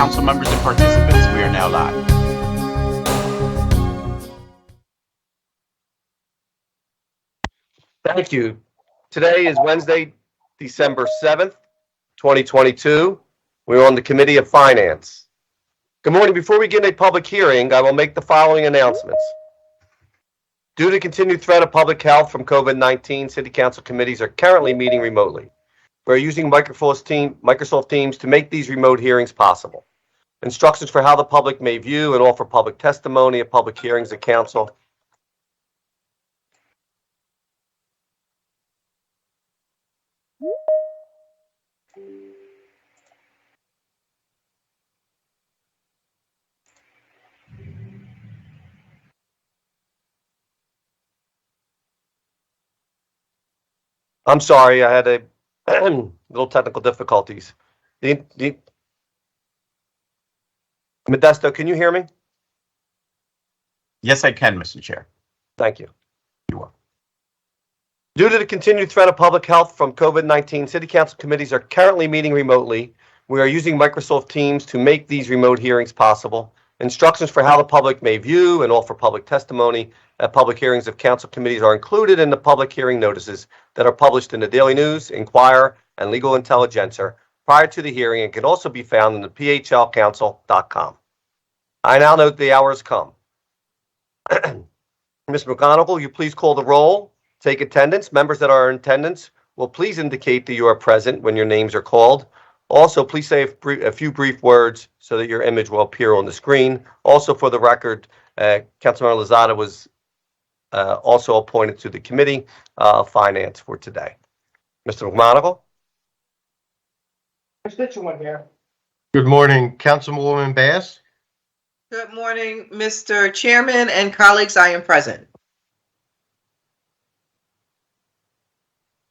council members and participants, we are now live. Thank you. Today is Wednesday, December 7th, 2022. We're on the Committee of Finance. Good morning. Before we begin a public hearing, I will make the following announcements. Due to the continued threat of public health from COVID-19, City Council committees are currently meeting remotely. We're using Microsoft Teams to make these remote hearings possible. Instructions for how the public may view and offer public testimony at public hearings at Council. I'm sorry, I had a little technical difficulties. Modesto, can you hear me? Yes, I can, Mr. Chair. Thank you. You are. Due to the continued threat of public health from COVID-19, City Council committees are currently meeting remotely. We are using Microsoft Teams to make these remote hearings possible. Instructions for how the public may view and offer public testimony at public hearings of council committees are included in the public hearing notices that are published in the Daily News, Inquirer, and Legal Intelligencer prior to the hearing and can also be found on the phlcouncil.com. I now note the hour has come. Ms. McGonigal, will you please call the roll, take attendance? Members that are in attendance will please indicate that you are present when your names are called. Also, please say a few brief words so that your image will appear on the screen. Also, for the record, Councilmember Lozada was also appointed to the Committee of Finance for today. Mr. McGonigal? Constituent here. Good morning, Councilwoman Bass. Good morning, Mr. Chairman and colleagues. I am present.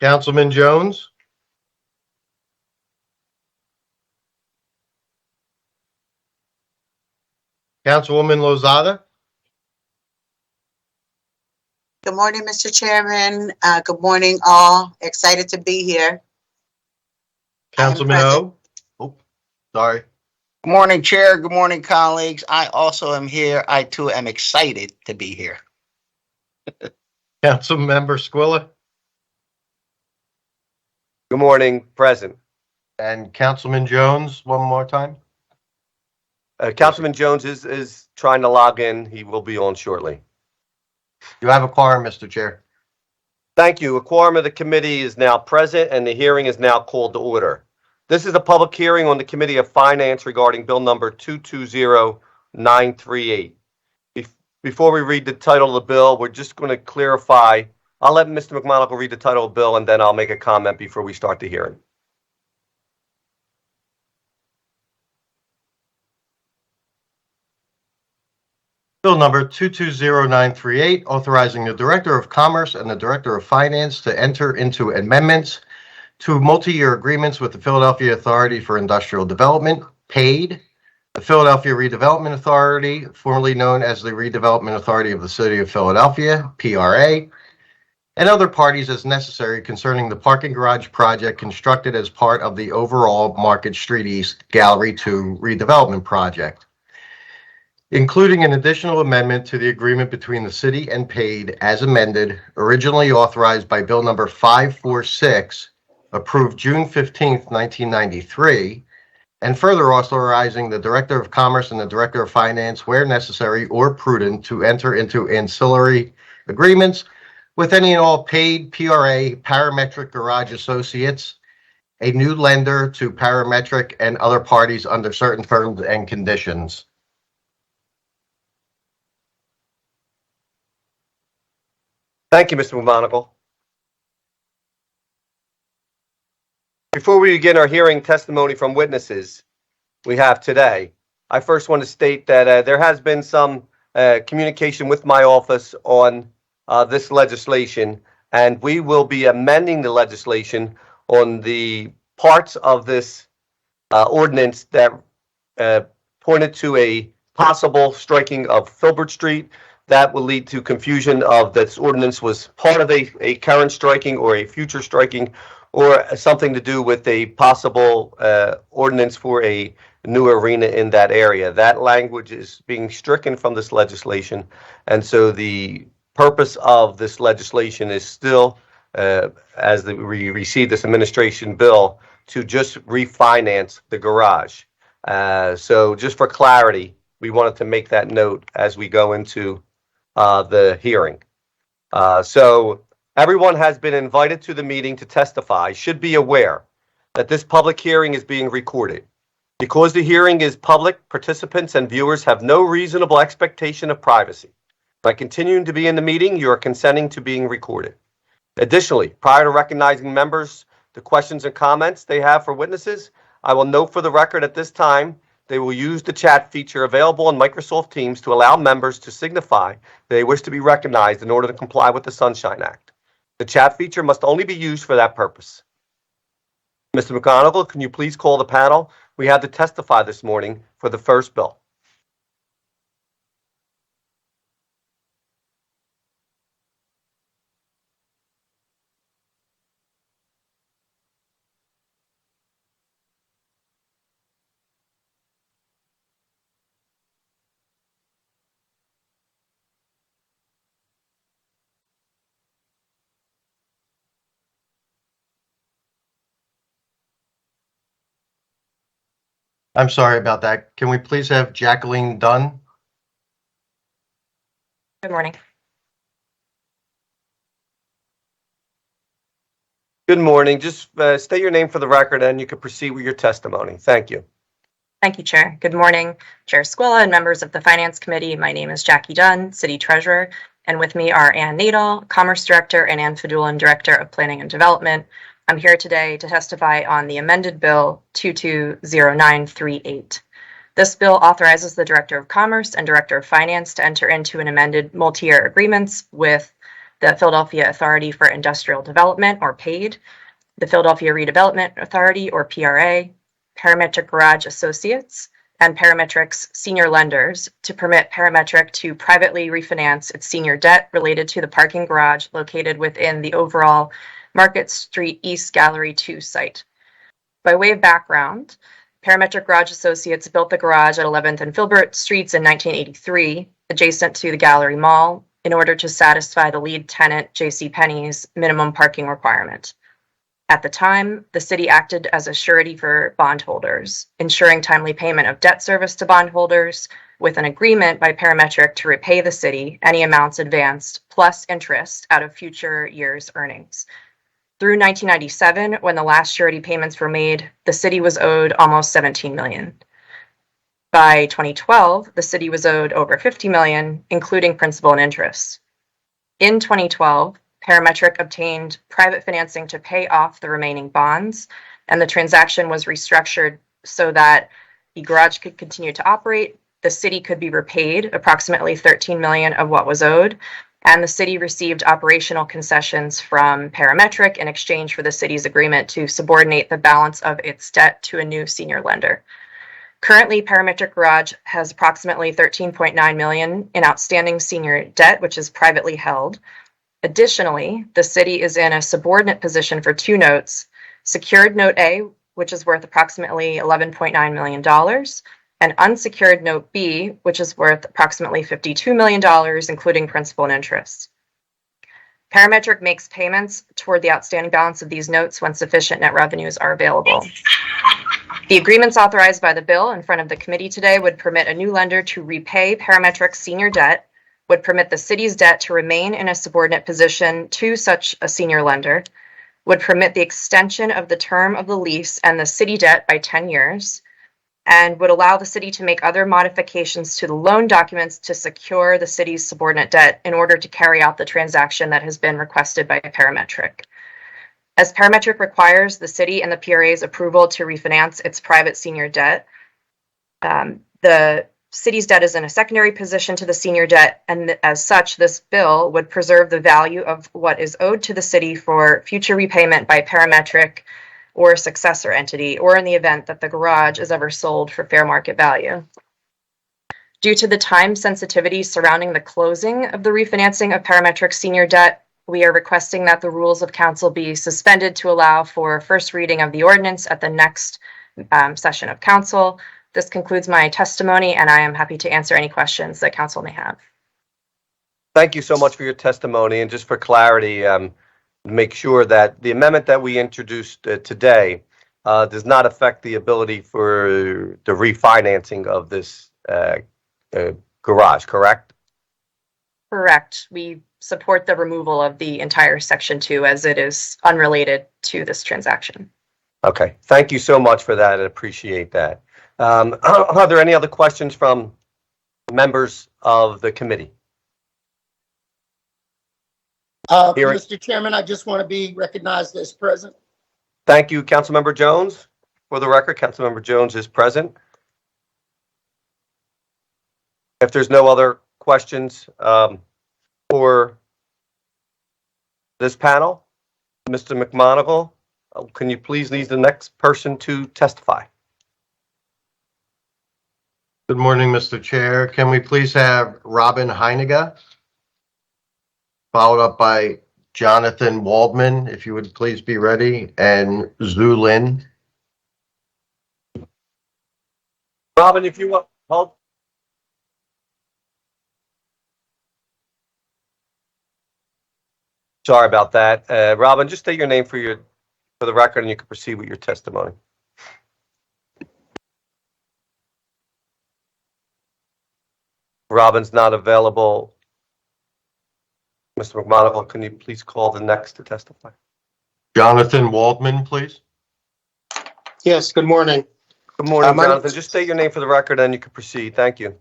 Councilman Jones. Councilwoman Lozada. Good morning, Mr. Chairman. Good morning, all. Excited to be here. Councilman O. Oh, sorry. Good morning, Chair. Good morning, colleagues. I also am here. I too am excited to be here. Councilmember Squilla Good morning, present. and Councilman Jones, one more time. Councilman Jones is trying to log in. He will be on shortly. You have a quorum, Mr. Chair. Thank you. A quorum of the committee is now present and the hearing is now called to order. This is a public hearing on the Committee of Finance regarding Bill number 220938. Before we read the title of the bill, we're just going to clarify. I'll let Mr. McMonagle read the title of the bill and then I'll make a comment before we start the hearing. Bill number 220938, authorizing the Director of Commerce and the Director of Finance to enter into amendments to multi-year agreements with the Philadelphia Authority for Industrial Development, PAID, the Philadelphia Redevelopment Authority, formerly known as the Redevelopment Authority of the City of Philadelphia, PRA, and other parties as necessary concerning the parking garage project constructed as part of the overall Market Street East Gallery 2 redevelopment project, including an additional amendment to the agreement between the city and PAID as amended, originally authorized by Bill number 546, approved June 15th, 1993, and further authorizing the Director of Commerce and the Director of Finance, where necessary or prudent, to enter into ancillary agreements with any and all PAID, PRA, Parametric Garage Associates, a new lender to Parametric, and other parties under certain terms and conditions. Thank you, Mr. McMonagle. Before we begin our hearing testimony from witnesses we have today, I first want to state that there has been some communication with my office on this legislation, and we will be amending the legislation on the parts of this ordinance that pointed to a possible striking of Filbert Street. That will lead to confusion of this ordinance was part of a current striking or a future striking, or something to do with a possible ordinance for a new arena in that area. That language is being stricken from this legislation, and so the purpose of this legislation is still, we receive this administration bill, to just refinance the garage. So just for clarity, we wanted to make that note as we go into the hearing. So everyone has been invited to the meeting to testify, should be aware that this public hearing is being recorded. Because the hearing is public, participants and viewers have no reasonable expectation of privacy. By continuing to be in the meeting, you are consenting to being recorded. Additionally, prior to recognizing members, the questions and comments they have for witnesses, I will note for the record at this time, they will use the chat feature available on Microsoft Teams to allow members to signify they wish to be recognized in order to comply with the Sunshine Act. The chat feature must only be used for that purpose. Mr. McGonigal, can you please call the panel? We have to testify this morning for the first bill. I'm sorry about that. Can we please have Jacqueline Dunn? Good morning. Good morning. Just state your name for the record and you can proceed with your testimony. Thank you. Thank you, Chair. Good morning, Chair Squilla and members of the Finance Committee. My name is Jackie Dunn, City Treasurer, and with me are Ann Nadel, Commerce Director, and Ann Fedulin, Director of Planning and Development. I'm here today to testify on the amended bill 220938. This bill authorizes the Director of Commerce and Director of Finance to enter into an amended multi-year agreements with the Philadelphia Authority for Industrial Development, or PAID, the Philadelphia Redevelopment Authority, or PRA, Parametric Garage Associates, and Parametric's senior lenders to permit Parametric to privately refinance its senior debt related to the parking garage located within the overall Market Street East Gallery 2 site. By way of background, Parametric Garage Associates built the garage at 11th and Filbert Streets in 1983, adjacent to the Gallery Mall, in order to satisfy the lead tenant JCPenney's minimum parking requirement. At the time, the city acted as a surety for bondholders, ensuring timely payment of debt service to bondholders, with an agreement by Parametric to repay the city any amounts advanced plus interest out of future years' earnings. Through 1997, when the last surety payments were made, the city was owed almost $17 million. By 2012, the city was owed over $50 million, including principal and interest. In 2012, Parametric obtained private financing to pay off the remaining bonds, and the transaction was restructured so that the garage could continue to operate, the city could be repaid approximately $13 million of what was owed, and the city received operational concessions from Parametric in exchange for the city's agreement to subordinate the balance of its debt to a new senior lender. Currently, Parametric Garage has approximately $13.9 million in outstanding senior debt, which is privately held. Additionally, the city is in a subordinate position for two notes, secured note A, which is worth approximately $11.9 million, and unsecured note B, which is worth approximately $52 million, including principal and interest. Parametric makes payments toward the outstanding balance of these notes when sufficient net revenues are available. The agreements authorized by the bill in front of the committee today would permit a new lender to repay Parametric's senior debt, would permit the city's debt to remain in a subordinate position to such a senior lender, would permit the extension of the term of the lease and the city debt by 10 years, and would allow the city to make other modifications to the loan documents to secure the city's subordinate debt in order to carry out the transaction that has been requested by Parametric. As Parametric requires the city and the PRA's approval to refinance its private senior debt, the city's debt is in a secondary position to the senior debt, and as such, this bill would preserve the value of what is owed to the city for future repayment by Parametric or a successor entity, or in the event that the garage is ever sold for fair market value. Due to the time sensitivity surrounding the closing of the refinancing of Parametric's senior debt, we are requesting that the rules of council be suspended to allow for first reading of the ordinance at the next session of council. This concludes my testimony, and I am happy to answer any questions that council may have. Thank you so much for your testimony. And just for clarity, make sure that the amendment that we introduced today does not affect the ability for the refinancing of this garage, correct? Correct. We support the removal of the entire Section 2 as it is unrelated to this transaction. Okay. Thank you so much for that. I appreciate that. Are there any other questions from members of the committee? Mr. Chairman, I just want to be recognized as present. Thank you, Councilmember Jones. For the record, Councilmember Jones is present. If there's no other questions for this panel, Mr. McMonigle, can you please lead the next person to testify? Good morning, Mr. Chair. Can we please have Robin Heinega, followed up by Jonathan Waldman, if you would please be ready, and Zhu Lin. Robin, if you want help. Sorry about that. Robin, just state your name for the record and you can proceed with your testimony. Robin's not available. Mr. McMonigle, can you please call the next to testify? Jonathan Waldman, please. Yes, good morning. Good morning, Jonathan. Just state your name for the record and you can proceed. Thank you.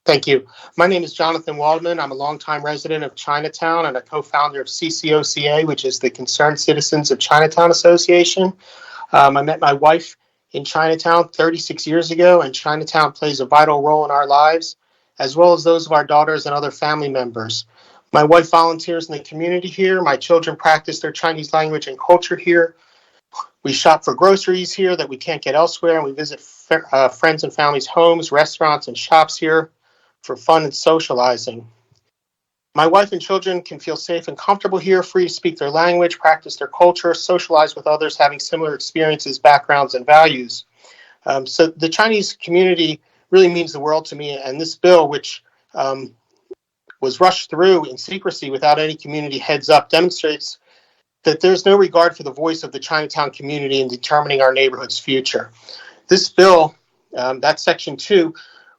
Thank you. My name is Jonathan Waldman. I'm a longtime resident of Chinatown and a co-founder of CCOCA, which is the Concerned Citizens of Chinatown Association. I met my wife in Chinatown 36 years ago, and Chinatown plays a vital role in our lives, as well as those of our daughters and other family members. My wife volunteers in the community here. My children practice their Chinese language and culture here. We shop for groceries here that we can't get elsewhere, and we visit friends and families' homes, restaurants, and shops here for fun and socializing. My wife and children can feel safe and comfortable here, free to speak their language, practice their culture, socialize with others having similar experiences, backgrounds, and values. So the Chinese community really means the world to me, and this bill, which was rushed through in secrecy without any community heads up, demonstrates that there's no regard for the voice of the Chinatown community in determining our neighborhood's future. This bill, that Section 2,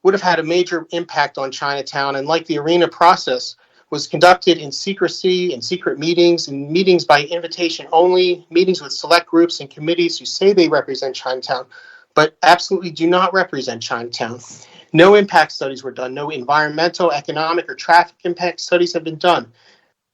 would have had a major impact on Chinatown, and like the arena process, was conducted in secrecy, in secret meetings, and meetings by invitation only, meetings with select groups and committees who say they represent Chinatown, but absolutely do not represent Chinatown. No impact studies were done. No environmental, economic, or traffic impact studies have been done.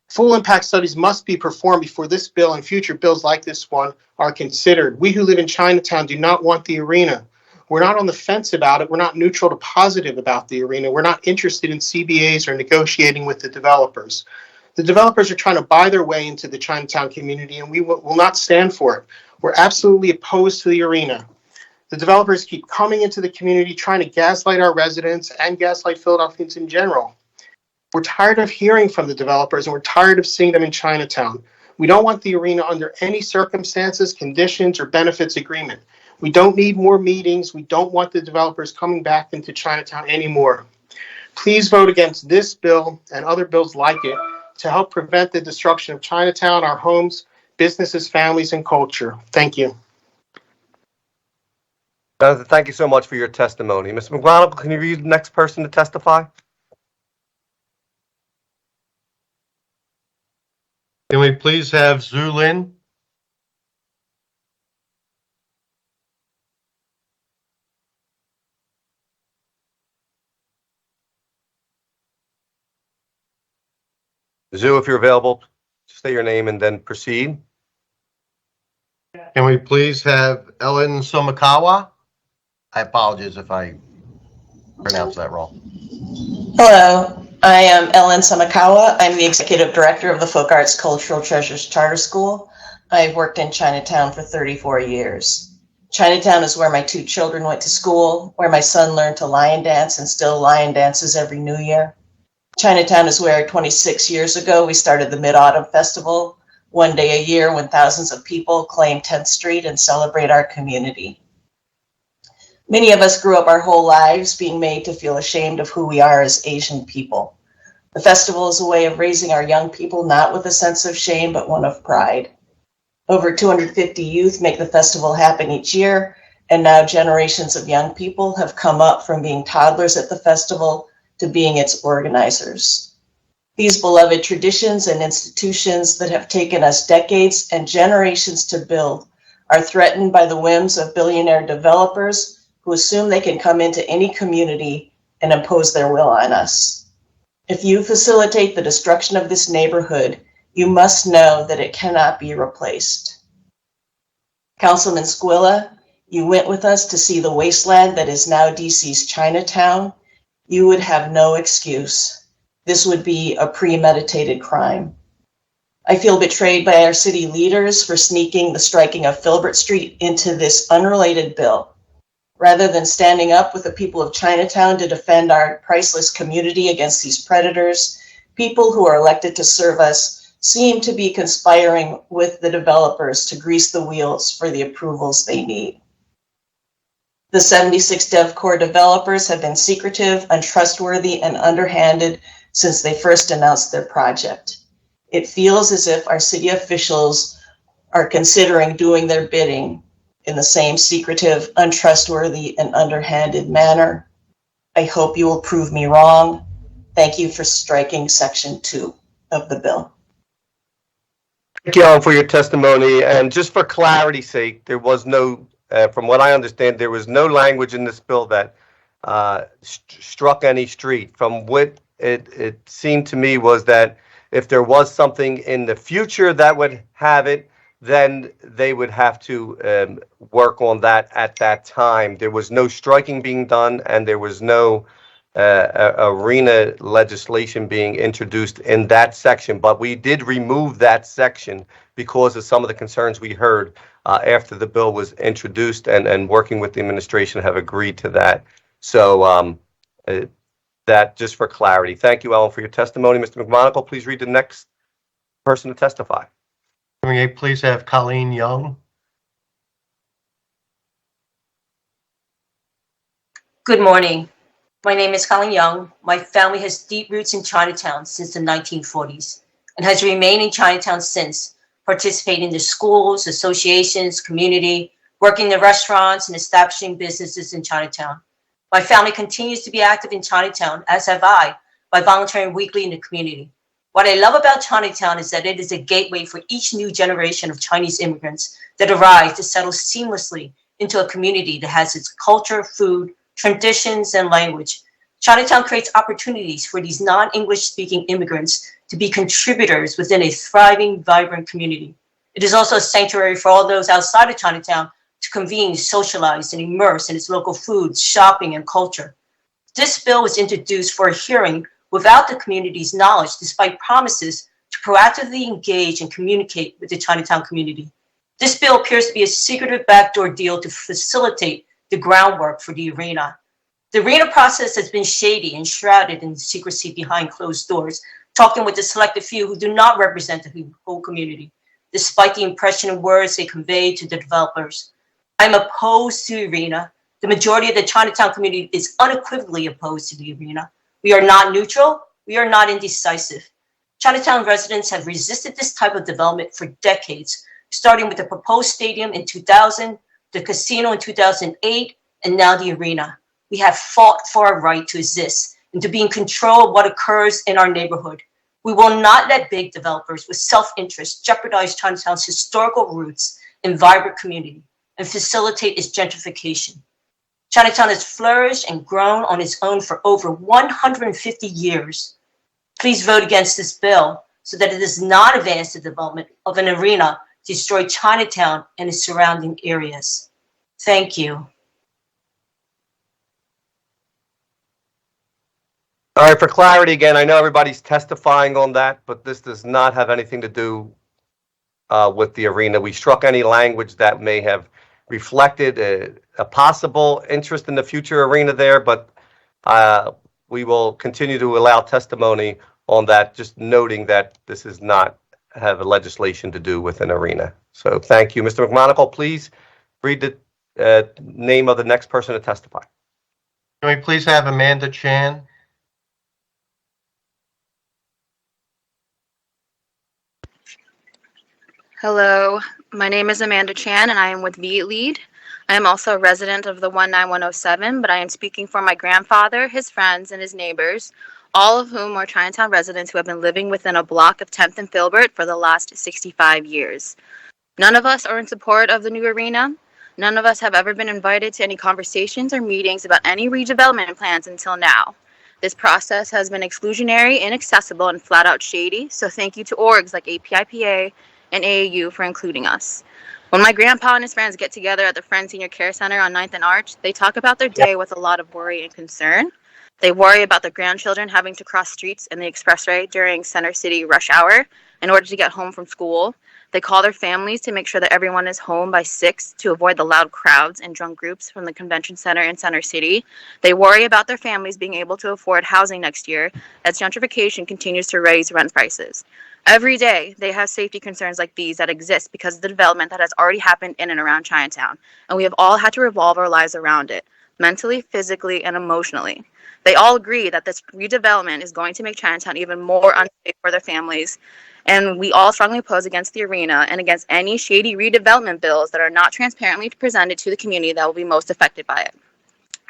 Full impact studies must be performed before this bill and future bills like this one are considered. We who live in Chinatown do not want the arena. We're not on the fence about it. We're not neutral to positive about the arena. We're not interested in CBAs or negotiating with the developers. The developers are trying to buy their way into the Chinatown community, and we will not stand for it. We're absolutely opposed to the arena. The developers keep coming into the community, trying to gaslight our residents and gaslight Philadelphians in general. We're tired of hearing from the developers, and we're tired of seeing them in Chinatown. We don't want the arena under any circumstances, conditions, or benefits agreement. We don't need more meetings. We don't want the developers coming back into Chinatown anymore. Please vote against this bill and other bills like it to help prevent the destruction of Chinatown, our homes, businesses, families, and culture. Thank you. Jonathan, thank you so much for your testimony. Mr. McMonigle, can you read the next person to testify? Can we please have Zhu Lin? Zhu, if you're available, say your name and then proceed. Can we please have Ellen Somikawa? I apologize if I pronounced that wrong. Hello, I am Ellen Samakawa. I'm the Executive Director of the Folk Arts Cultural Treasures Charter School. I've worked in Chinatown for 34 years. Chinatown is where my 2 children went to school, where my son learned to lion dance and still lion dances every New Year. Chinatown is where 26 years ago we started the Mid-Autumn Festival, one day a year when thousands of people claim 10th Street and celebrate our community. Many of us grew up our whole lives being made to feel ashamed of who we are as Asian people. The festival is a way of raising our young people not with a sense of shame, but one of pride. Over 250 youth make the festival happen each year, and now generations of young people have come up from being toddlers at the festival to being its organizers. These beloved traditions and institutions that have taken us decades and generations to build are threatened by the whims of billionaire developers who assume they can come into any community and impose their will on us. If you facilitate the destruction of this neighborhood, you must know that it cannot be replaced. Councilman Squilla, you went with us to see the wasteland that is now DC's Chinatown. You would have no excuse. This would be a premeditated crime. I feel betrayed by our city leaders for sneaking the striking of Filbert Street into this unrelated bill. Rather than standing up with the people of Chinatown to defend our priceless community against these predators, people who are elected to serve us seem to be conspiring with the developers to grease the wheels for the approvals they need. The 76 DevCore developers have been secretive, untrustworthy, and underhanded since they first announced their project. It feels as if our city officials are considering doing their bidding in the same secretive, untrustworthy, and underhanded manner. I hope you will prove me wrong. Thank you for striking Section 2 of the bill. Thank you, Ellen, for your testimony. And just for clarity's sake, there was no, from what I understand, there was no language in this bill that struck any street. From what it seemed to me was that if there was something in the future that would have it, then they would have to work on that at that time. There was no striking being done, and there was no arena legislation being introduced in that section. But we did remove that section because of some of the concerns we heard after the bill was introduced, and working with the administration have agreed to that. So that just for clarity. Thank you, Ellen, for your testimony. Mr. McMonagle, please read the next person to testify. May I please have Colleen Young? Good morning. My name is Colleen Young. My family has deep roots in Chinatown since the 1940s and has remained in Chinatown since, participating in the schools, associations, community, working in restaurants, and establishing businesses in Chinatown. My family continues to be active in Chinatown, as have I, by volunteering weekly in the community. What I love about Chinatown is that it is a gateway for each new generation of Chinese immigrants that arrive to settle seamlessly into a community that has its culture, food, traditions, and language. Chinatown creates opportunities for these non-English speaking immigrants to be contributors within a thriving, vibrant community. It is also a sanctuary for all those outside of Chinatown to convene, socialize, and immerse in its local foods, shopping, and culture. This bill was introduced for a hearing without the community's knowledge, despite promises to proactively engage and communicate with the Chinatown community. This bill appears to be a secretive backdoor deal to facilitate the groundwork for the arena. The arena process has been shady and shrouded in secrecy behind closed doors, talking with the selected few who do not represent the whole community, despite the impression and words they convey to the developers. I'm opposed to the arena. The majority of the Chinatown community is unequivocally opposed to the arena. We are not neutral. We are not indecisive. Chinatown residents have resisted this type of development for decades, starting with the proposed stadium in 2000, the casino in 2008, and now the arena. We have fought for our right to exist and to be in control of what occurs in our neighborhood. We will not let big developers with self-interest jeopardize Chinatown's historical roots and vibrant community and facilitate its gentrification. Chinatown has flourished and grown on its own for over 150 years. Please vote against this bill so that it does not advance the development of an arena to destroy Chinatown and its surrounding areas. Thank you. All right, for clarity again, I know everybody's testifying on that, but this does not have anything to do with the arena. We struck any language that may have reflected a possible interest in the future arena there, but we will continue to allow testimony on that, just noting that this is not have a legislation to do with an arena. So thank you. Mr. McMonagle, please read the name of the next person to testify. Can we please have Amanda Chan? Hello, my name is Amanda Chan and I am with VLead. I am also a resident of the 19107, but I am speaking for my grandfather, his friends, and his neighbors, all of whom are Chinatown residents who have been living within a block of 10th and Filbert for the last 65 years. None of us are in support of the new arena. None of us have ever been invited to any conversations or meetings about any redevelopment plans until now. This process has been exclusionary, inaccessible, and flat out shady, so thank you to orgs like APIPA and AAU for including us. When my grandpa and his friends get together at the Friends Senior Care Center on 9th and Arch, they talk about their day with a lot of worry and concern. They worry about their grandchildren having to cross streets in the expressway during Center City rush hour in order to get home from school. They call their families to make sure that everyone is home by 6 to avoid the loud crowds and drunk groups from the convention center in Center City. They worry about their families being able to afford housing next year as gentrification continues to raise rent prices. Every day, they have safety concerns like these that exist because of the development that has already happened in and around Chinatown, and we have all had to revolve our lives around it, mentally, physically, and emotionally. They all agree that this redevelopment is going to make Chinatown even more unsafe for their families, and we all strongly oppose against the arena and against any shady redevelopment bills that are not transparently presented to the community that will be most affected by it.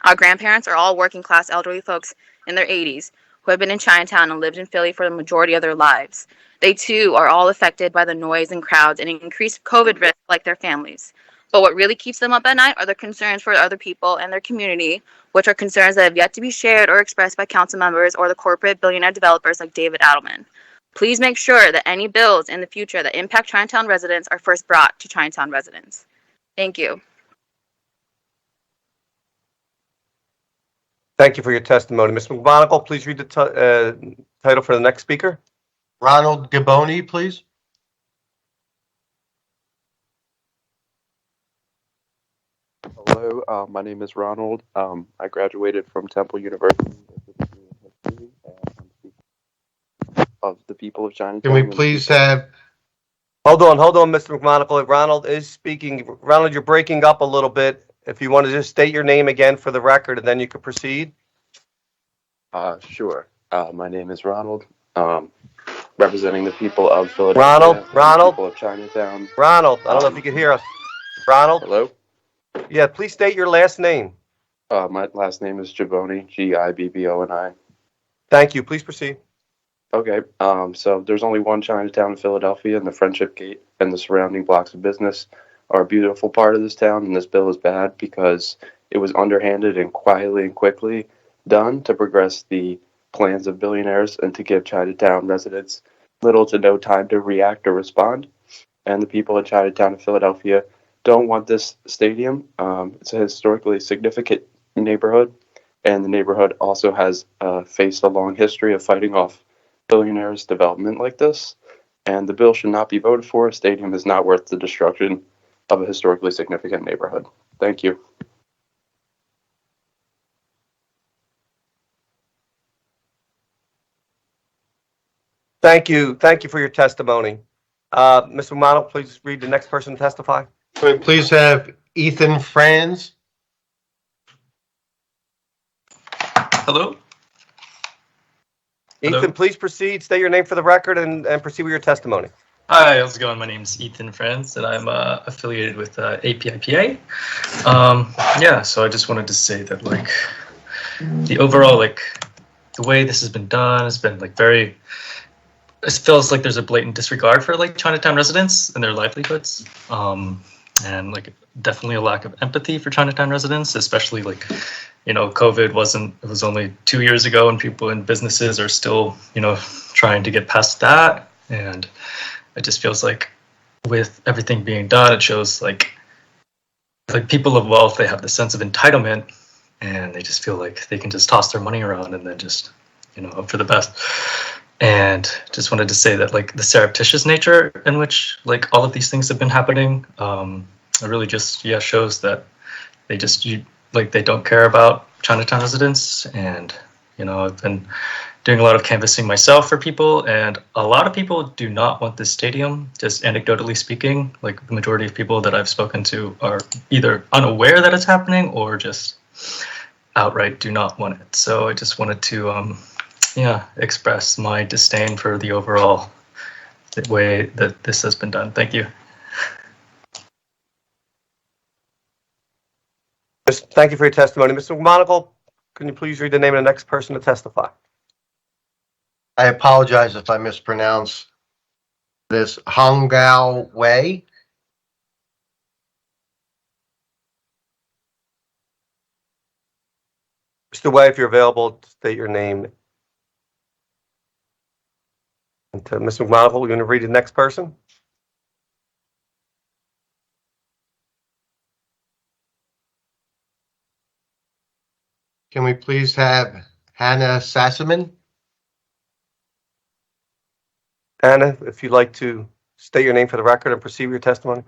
Our grandparents are all working class elderly folks in their 80s who have been in Chinatown and lived in Philly for the majority of their lives. They too are all affected by the noise and crowds and increased COVID risk like their families. But what really keeps them up at night are their concerns for other people and their community, which are concerns that have yet to be shared or expressed by council members or the corporate billionaire developers like David Adelman. Please make sure that any bills in the future that impact Chinatown residents are first brought to Chinatown residents. Thank you. Thank you for your testimony. Ms. McMonagle, please read the title for the next speaker. Ronald Gaboni, please. Hello, my name is Ronald. I graduated from Temple University and I'm speaking of the people of Chinatown. Can we please have... Hold on, Mr. McMonagle. Ronald is speaking. Ronald, you're breaking up a little bit. If you want to just state your name again for the record, and then you can proceed. Sure. My name is Ronald. Representing the people of Philadelphia. Ronald. People of Chinatown. Ronald, I don't know if you can hear us. Ronald? Hello? Yeah, please state your last name. My last name is Gibboni, Gibboni. Thank you. Please proceed. Okay, so there's only one Chinatown in Philadelphia, and the Friendship Gate and the surrounding blocks of business are a beautiful part of this town, and this bill is bad because it was underhanded and quietly and quickly done to progress the plans of billionaires and to give Chinatown residents little to no time to react or respond. And the people of Chinatown and Philadelphia don't want this stadium. It's a historically significant neighborhood, and the neighborhood also has faced a long history of fighting off billionaires' development like this. And the bill should not be voted for. A stadium is not worth the destruction of a historically significant neighborhood. Thank you. Thank you. Thank you for your testimony. Mr. McMonagle, please read the next person to testify. Can we please have Ethan Franz? Hello? Ethan, Hello? please proceed. State your name for the record and proceed with your testimony. Hi, how's it going? My name is Ethan Franz, and I'm affiliated with APIPA. Yeah, so I just wanted to say that, like, the overall, like, the way this has been done has been, like, very... It feels like there's a blatant disregard for, like, Chinatown residents and their livelihoods. And, like, definitely a lack of empathy for Chinatown residents, especially, like, you know, COVID it was only 2 years ago, and people in businesses are still, you know, trying to get past that. And it just feels like with everything being done, it shows like people of wealth, they have the sense of entitlement, and they just feel like they can just toss their money around and then just, you know, hope for the best. And just wanted to say that, like, the surreptitious nature in which, like, all of these things have been happening, it really just, shows that they just, they don't care about Chinatown residents, and I've been doing a lot of canvassing myself for people, and a lot of people do not want this stadium, just anecdotally speaking. Like, the majority of people that I've spoken to are either unaware that it's happening or just outright do not want it. So I just wanted to, express my disdain for the overall way that this has been done. Thank you. Thank you for your testimony. Mr. McMonagle, can you please read the name of the next person to testify? I apologize if I mispronounce this. Hongao Wei. Mr. Wei, if you're available, state your name. And to Mr. McMonagle, we're going to read the next person. Can we please have Hannah Sassaman? Anna, if you'd like to state your name for the record and proceed with your testimony.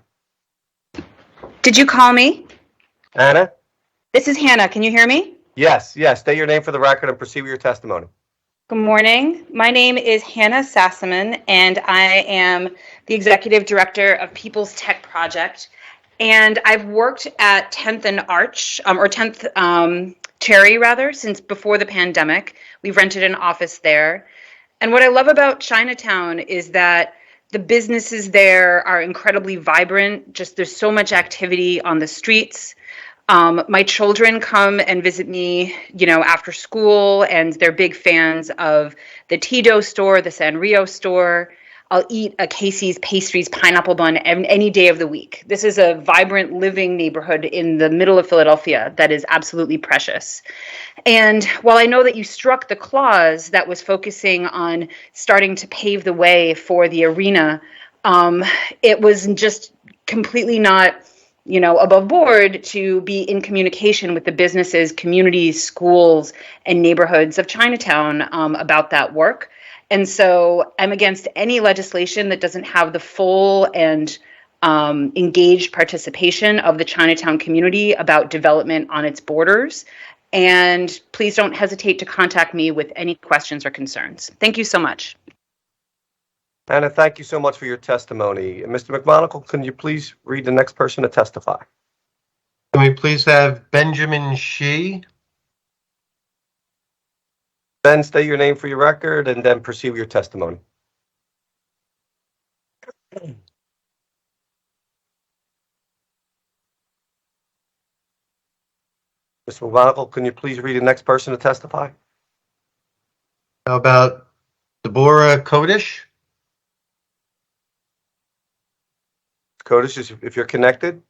Did you call me? Anna? This is Hannah. Can you hear me? Yes. State your name for the record and proceed with your testimony. Good morning. My name is Hannah Sassaman, and I am the Executive Director of People's Tech Project. And I've worked at 10th and Arch, or 10th Cherry, rather, since before the pandemic. We've rented an office there. And what I love about Chinatown is that the businesses there are incredibly vibrant. Just there's so much activity on the streets. My children come and visit me, after school, and they're big fans of the Tito store, the Sanrio store. I'll eat a Casey's Pastries pineapple bun any day of the week. This is a vibrant, living neighborhood in the middle of Philadelphia that is absolutely precious. And while I know that you struck the clause that was focusing on starting to pave the way for the arena, it was just completely not, above board to be in communication with the businesses, communities, schools, and neighborhoods of Chinatown about that work. And so I'm against any legislation that doesn't have the full and engaged participation of the Chinatown community about development on its borders. And please don't hesitate to contact me with any questions or concerns. Thank you so much. Anna, thank you so much for your testimony. Mr. McMonagle, can you please read the next person to testify? Can we please have Benjamin Shi? Ben, state your name for your record and then proceed with your testimony. Mr. McMonagle, can you please read the next person to testify? How about Deborah Kodish? Kodish, if you're connected.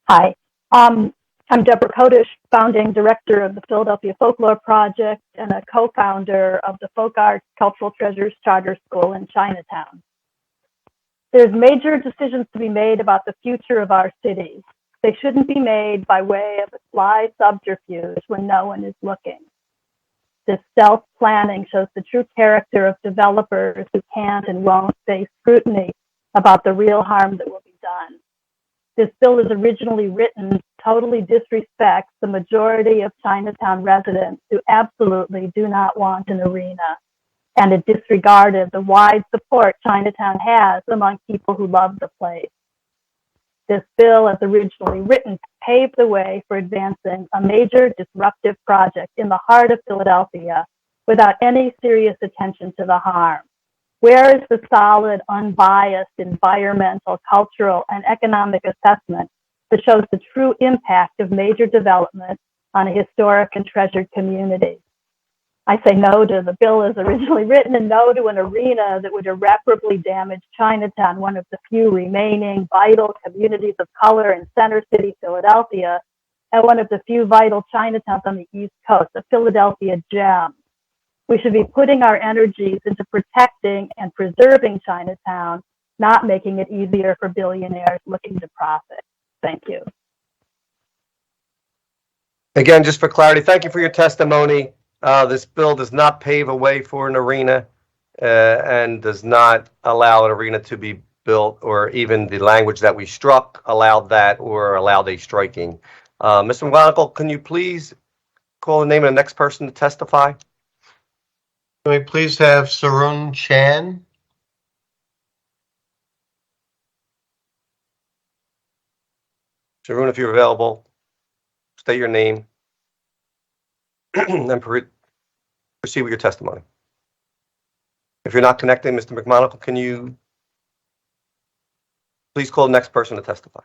Hi, I'm Deborah Kodish, founding director of the Philadelphia Folklore Project and a co-founder of the Folk Arts Cultural Treasures Charter School in Chinatown. There's major decisions to be made about the future of our cities. They shouldn't be made by way of a sly subterfuge when no one is looking. This self-planning shows the true character of developers who can't and won't face scrutiny about the real harm that will be done. This bill is originally written totally disrespects the majority of Chinatown residents who absolutely do not want an arena, and it disregarded the wide support Chinatown has among people who love the place. This bill, as originally written, paved the way for advancing a major disruptive project in the heart of Philadelphia without any serious attention to the harm. Where is the solid, unbiased environmental, cultural, and economic assessment that shows the true impact of major development on a historic and treasured community? I say no to the bill as originally written and no to an arena that would irreparably damage Chinatown, one of the few remaining vital communities of color in Center City, Philadelphia, and one of the few vital Chinatowns on the East Coast, a Philadelphia gem. We should be putting our energies into protecting and preserving Chinatown, not making it easier for billionaires looking to profit. Thank you. Again, just for clarity, thank you for your testimony. This bill does not pave a way for an arena and does not allow an arena to be built, or even the language that we struck allowed that or allowed a striking. Mr. McGonigal, can you please call the name of the next person to testify? Can we please have Sarun Chan? Sarun, if you're available, state your name and proceed with your testimony. If you're not connecting, Mr. McMonagle, can you please call the next person to testify?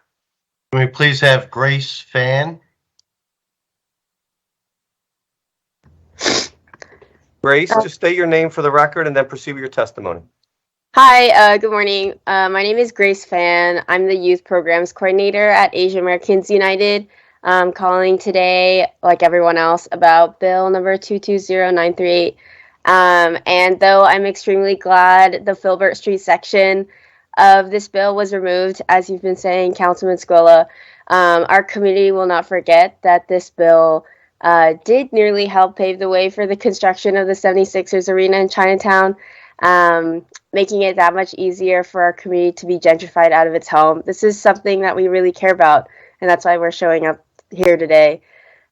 Can we please have Grace Fan? Grace, just state your name for the record and then proceed with your testimony. Hi, good morning. My name is Grace Fan. I'm the Youth Programs Coordinator at Asian Americans United. I'm calling today, like everyone else, about Bill number 220938. And though I'm extremely glad the Filbert Street section of this bill was removed, as you've been saying, Councilman Scola, our community will not forget that this bill did nearly help pave the way for the construction of the 76ers Arena in Chinatown, making it that much easier for our community to be gentrified out of its home. This is something that we really care about, and that's why we're showing up here today.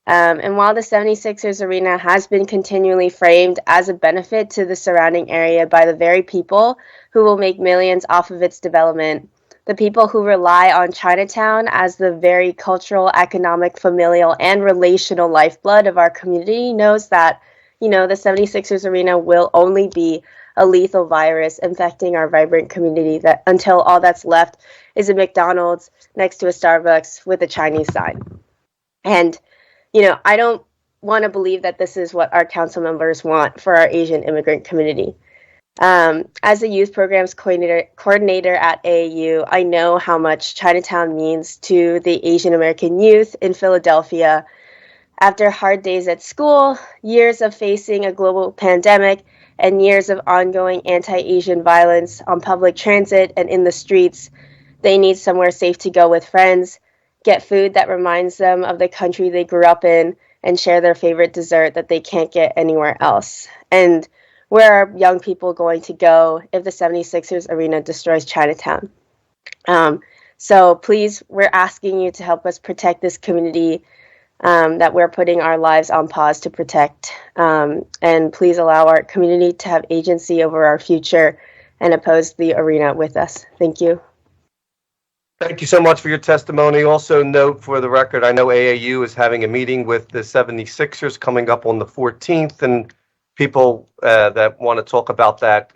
And while the 76ers Arena has been continually framed as a benefit to the surrounding area by the very people who will make millions off of its development, the people who rely on Chinatown as the very cultural, economic, familial, and relational lifeblood of our community knows that, the 76ers Arena will only be a lethal virus infecting our vibrant community that until all that's left is a McDonald's next to a Starbucks with a Chinese sign. And, I don't want to believe that this is what our council members want for our Asian immigrant community. As a youth programs coordinator at AAU, I know how much Chinatown means to the Asian American youth in Philadelphia. After hard days at school, years of facing a global pandemic, and years of ongoing anti-Asian violence on public transit and in the streets, they need somewhere safe to go with friends, get food that reminds them of the country they grew up in, and share their favorite dessert that they can't get anywhere else. And where are young people going to go if the 76ers Arena destroys Chinatown? So please, we're asking you to help us protect this community that we're putting our lives on pause to protect. And please allow our community to have agency over our future and oppose the arena with us. Thank you. Thank you so much for your testimony. Also note for the record, I know AAU is having a meeting with the 76ers coming up on the 14th, and people that want to talk about that,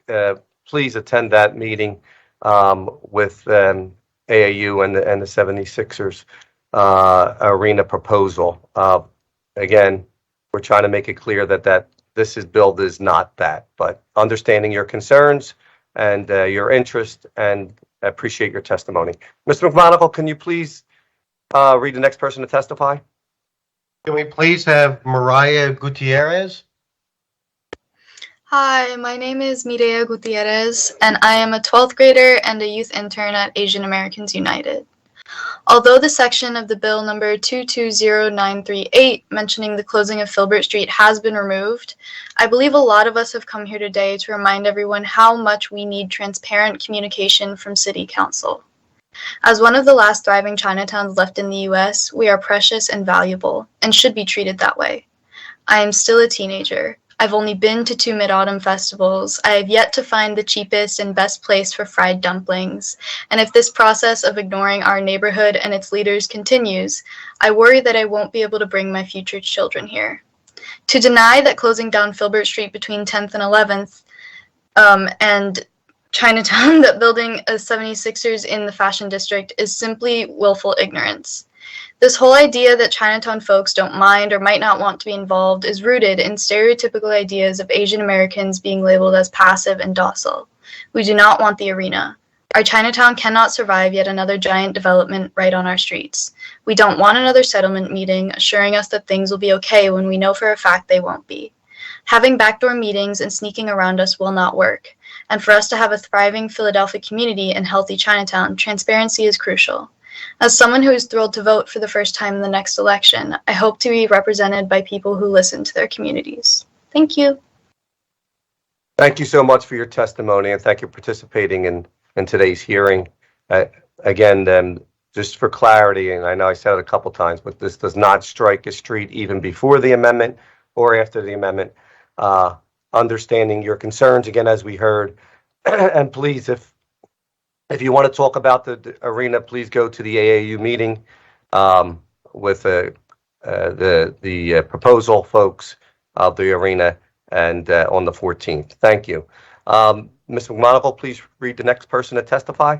please attend that meeting with AAU and the 76ers arena proposal. Again, we're trying to make it clear that this bill is not that, but understanding your concerns and your interest, and appreciate your testimony. Mr. McMonagle, can you please read the next person to testify? Can we please have Mariah Gutierrez? Hi, my name is Mireya Gutierrez, and I am a 12th grader and a youth intern at Asian Americans United. Although the section of the bill number 220938 mentioning the closing of Filbert Street has been removed, I believe a lot of us have come here today to remind everyone how much we need transparent communication from City Council. As one of the last thriving Chinatowns left in the US, we are precious and valuable, and should be treated that way. I am still a teenager. I've only been to 2 Mid-Autumn festivals. I have yet to find the cheapest and best place for fried dumplings. And if this process of ignoring our neighborhood and its leaders continues, I worry that I won't be able to bring my future children here. To deny that closing down Filbert Street between 10th and 11th and Chinatown, that building a 76ers in the Fashion District is simply willful ignorance. This whole idea that Chinatown folks don't mind or might not want to be involved is rooted in stereotypical ideas of Asian Americans being labeled as passive and docile. We do not want the arena. Our Chinatown cannot survive yet another giant development right on our streets. We don't want another settlement meeting assuring us that things will be okay when we know for a fact they won't be. Having backdoor meetings and sneaking around us will not work. And for us to have a thriving Philadelphia community and healthy Chinatown, transparency is crucial. As someone who is thrilled to vote for the first time in the next election, I hope to be represented by people who listen to their communities. Thank you. Thank you so much for your testimony, and thank you for participating in in today's hearing. Again, just for clarity, and I know I said it a couple times, but this does not strike a street even before the amendment or after the amendment. Understanding your concerns, again, as we heard, and please, if you want to talk about the arena, please go to the AAU meeting with the proposal folks of the arena and on the 14th. Thank you. Ms. McMonagle, please read the next person to testify.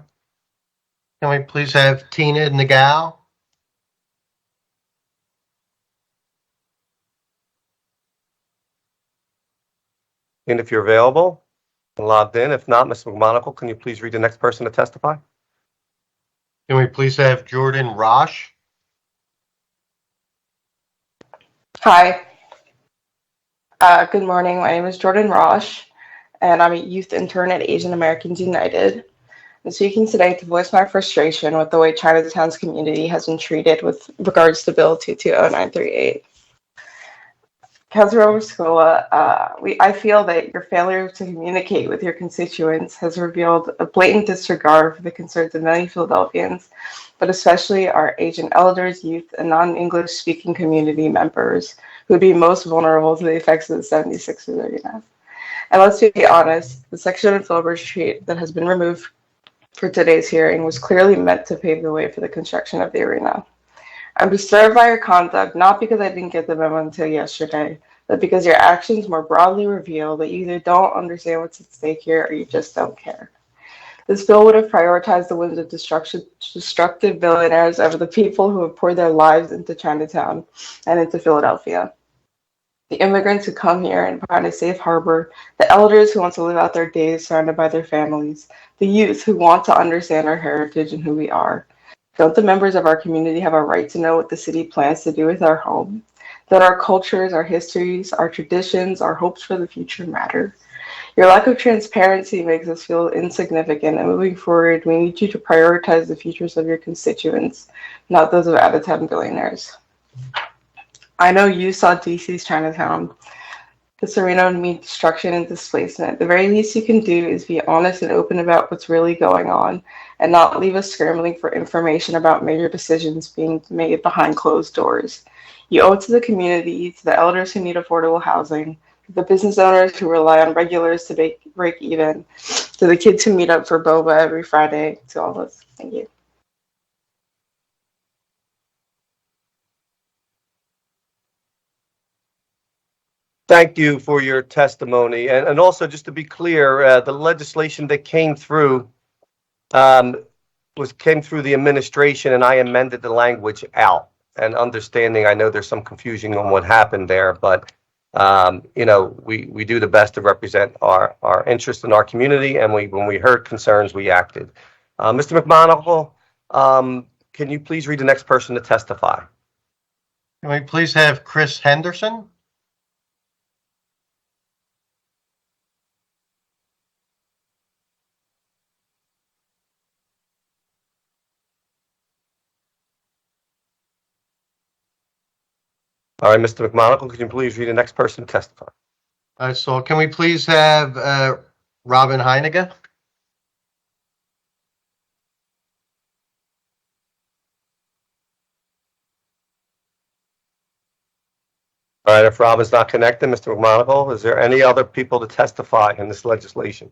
Can we please have Tina Nagao? And if you're available and logged in, if not, Ms. McMonagle, can you please read the next person to testify? Can we please have Jordan Rosh? Hi. Good morning. My name is Jordan Rosh, and I'm a youth intern at Asian Americans United. I'm speaking today to voice my frustration with the way Chinatown's community has been treated with regards to Bill 220938. Councilor Scola, I feel that your failure to communicate with your constituents has revealed a blatant disregard for the concerns of many Philadelphians, but especially our Asian elders, youth, and non-English speaking community members who would be most vulnerable to the effects of the 76ers arena. And let's be honest, the section of Filbert Street that has been removed for today's hearing was clearly meant to pave the way for the construction of the arena. I'm disturbed by your conduct, not because I didn't get the memo until yesterday, but because your actions more broadly reveal that you either don't understand what's at stake here or you just don't care. This bill would have prioritized the whims of destructive billionaires over the people who have poured their lives into Chinatown and into Philadelphia. The immigrants who come here and find a safe harbor, the elders who want to live out their days surrounded by their families, the youth who want to understand our heritage and who we are. Don't the members of our community have a right to know what the city plans to do with our home? That our cultures, our histories, our traditions, our hopes for the future matter. Your lack of transparency makes us feel insignificant, and moving forward, we need you to prioritize the futures of your constituents, not those of out-of-town billionaires. I know you saw DC's Chinatown. This arena would mean destruction and displacement. The very least you can do is be honest and open about what's really going on, and not leave us scrambling for information about major decisions being made behind closed doors. You owe it to the community, to the elders who need affordable housing, to the business owners who rely on regulars to break even, to the kids who meet up for boba every Friday, to all of us. Thank you. Thank you for your testimony. And also, just to be clear, the legislation that came through came through the administration, and I amended the language out. And understanding, I know there's some confusion on what happened there, but we do the best to represent our interest in our community, and when we heard concerns, we acted. Mr. McMonagle, can you please read the next person to testify? Can we please have Chris Henderson? All right, Mr. McMonagle, could you please read the next person to testify? So can we please have Robin Heineke? All right, if Robin's not connected, Mr. McMonagle, is there any other people to testify in this legislation?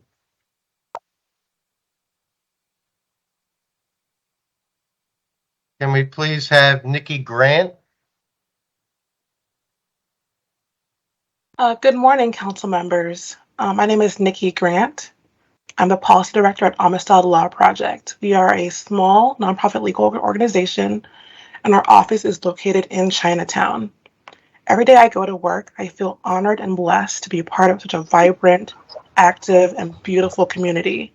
Can we please have Nikki Grant? Good morning, council members. My name is Nikki Grant. I'm the policy director at Amistad Law Project. We are a small nonprofit legal organization, and our office is located in Chinatown. Every day I go to work, I feel honored and blessed to be part of such a vibrant, active, and beautiful community.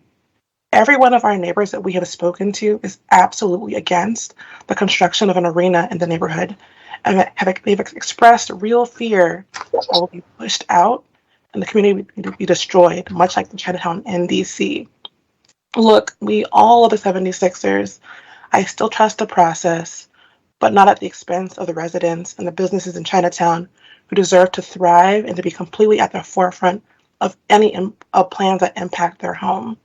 Every one of our neighbors that we have spoken to is absolutely against the construction of an arena in the neighborhood. And they've expressed real fear that will be pushed out and the community will be destroyed, much like the Chinatown in DC. Look, we all are the 76ers. I still trust the process, but not at the expense of the residents and the businesses in Chinatown who deserve to thrive and to be completely at the forefront of any plans that impact their home.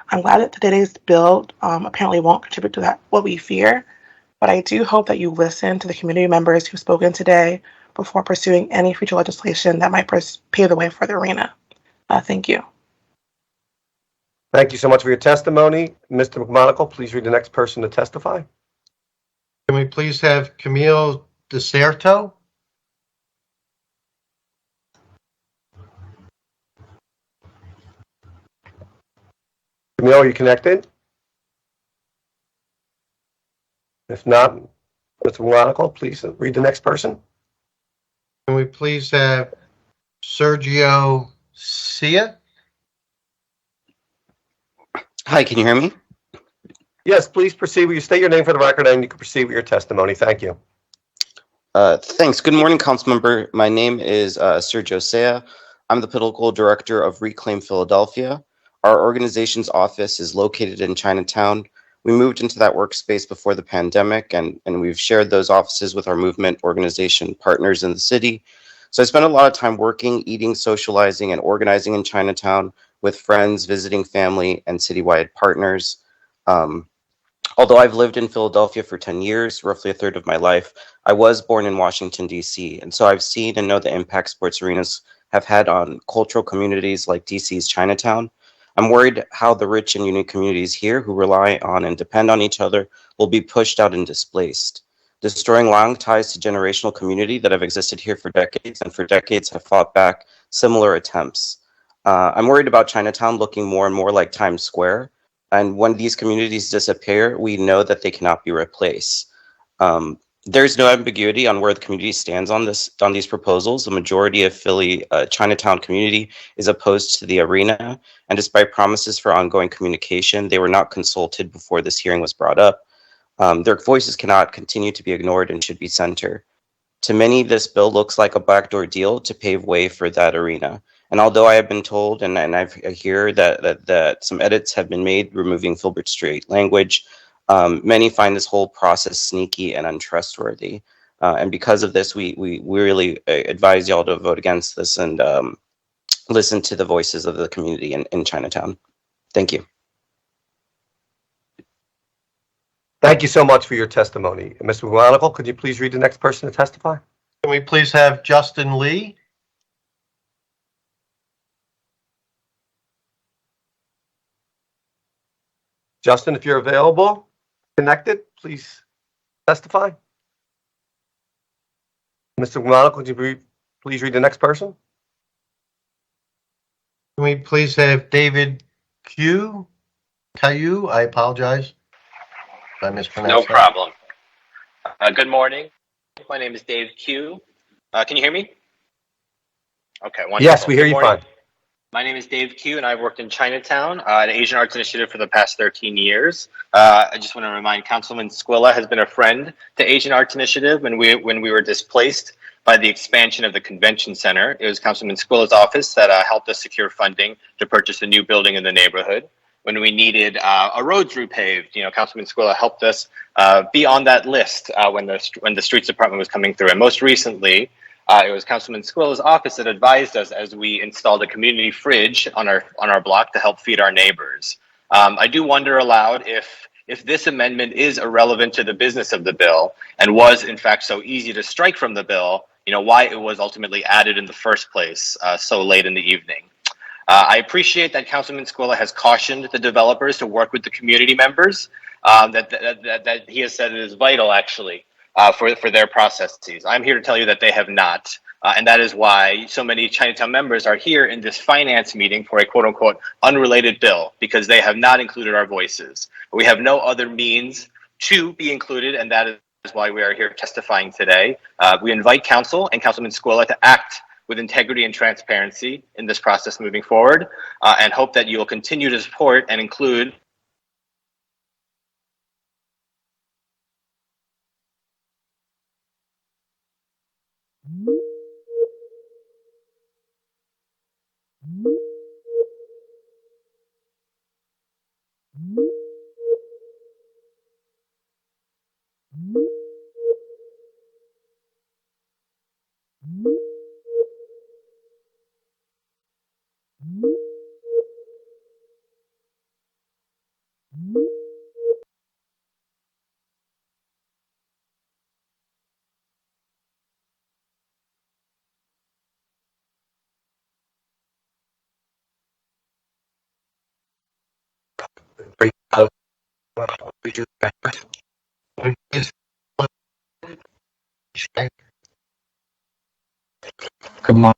I'm glad that today's bill apparently won't contribute to that, what we fear, but I do hope that you listen to the community members who've spoken today before pursuing any future legislation that might pave the way for the arena. Thank you. Thank you so much for your testimony. Mr. McMonagle, please read the next person to testify. Can we please have Camille DeSerto? Camille, are you connected? If not, Mr. McMonagle, please read the next person. Can we please have Sergio Cia? Hi, can you hear me? Yes, please proceed. Will you state your name for the record and you can proceed with your testimony? Thank you. Thanks. Good morning, Councilmember. My name is Sergio Sea. I'm the political director of Reclaim Philadelphia. Our organization's office is located in Chinatown. We moved into that workspace before the pandemic, and we've shared those offices with our movement organization partners in the city. So I spent a lot of time working, eating, socializing, and organizing in Chinatown with friends, visiting family, and citywide partners. Although I've lived in Philadelphia for 10 years, roughly a third of my life, I was born in Washington, D.C., and so I've seen and know the impact sports arenas have had on cultural communities like D.C.'s Chinatown. I'm worried how the rich and unique communities here who rely on and depend on each other will be pushed out and displaced, destroying long ties to generational community that have existed here for decades and for decades have fought back similar attempts. I'm worried about Chinatown looking more and more like Times Square. And when these communities disappear, we know that they cannot be replaced. There's no ambiguity on where the community stands on these proposals. The majority of Philly Chinatown community is opposed to the arena, and despite promises for ongoing communication, they were not consulted before this hearing was brought up. Their voices cannot continue to be ignored and should be center. To many, this bill looks like a backdoor deal to pave way for that arena. And although I have been told, and I hear that some edits have been made removing Filbert Street language, many find this whole process sneaky and untrustworthy. And because of this, we really advise y'all to vote against this and listen to the voices of the community in Chinatown. Thank you. Thank you so much for your testimony. Mr. McMonagle, could you please read the next person to testify? Can we please have Justin Lee? Justin, if you're available, connected, please testify. Mr. McMonagle, could you please read the next person? Can we please have David Caillou? I apologize if I mispronounced No that. problem. Good morning. My name is Dave Q. Can you hear me? Okay, wonderful. Yes, we hear you fine. My name is Dave Q, and I've worked in Chinatown, an Asian Arts Initiative for the past 13 years. I just want to remind Councilman Squilla has been a friend to Asian Arts Initiative when we were displaced by the expansion of the convention center. It was Councilman Squilla's office that helped us secure funding to purchase a new building in the neighborhood. When we needed a roads repaved, Councilman Squilla helped us be on that list when the streets department was coming through. And most recently, it was Councilman Squilla's office that advised us as we installed a community fridge on our block to help feed our neighbors. I do wonder aloud if this amendment is irrelevant to the business of the bill and was in fact so easy to strike from the bill, why it was ultimately added in the first place so late in the evening. I appreciate that Councilman Squilla has cautioned the developers to work with the community members, that he has said it is vital actually for their processes. I'm here to tell you that they have not. And that is why so many Chinatown members are here in this finance meeting for a quote unquote unrelated bill, because they have not included our voices. We have no other means to be included, and that is why we are here testifying today. We invite Council and Councilman Squilla to act with integrity and transparency in this process moving forward, and hope that you will continue to support and include Good morning.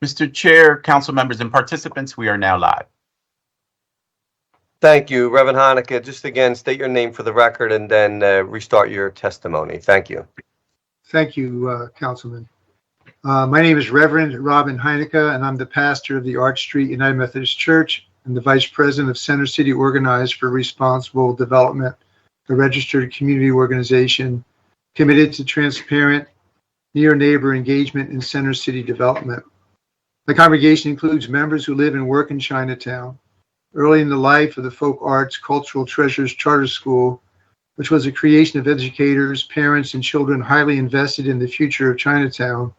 Mr. Chair, council members and participants, we are now live. Thank you, Reverend Hanukkah. Just again, state your name for the record and then restart your testimony. Thank you. Thank you, Councilman. My name is Reverend Robin Heinecke, and I'm the pastor of the Arch Street United Methodist Church and the vice president of Center City Organized for Responsible Development, a registered community organization committed to transparent, near neighbor engagement in Center City development. My congregation includes members who live and work in Chinatown. Early in the life of the Folk Arts Cultural Treasures Charter School, which was a creation of educators, parents, and children highly invested in the future of Chinatown,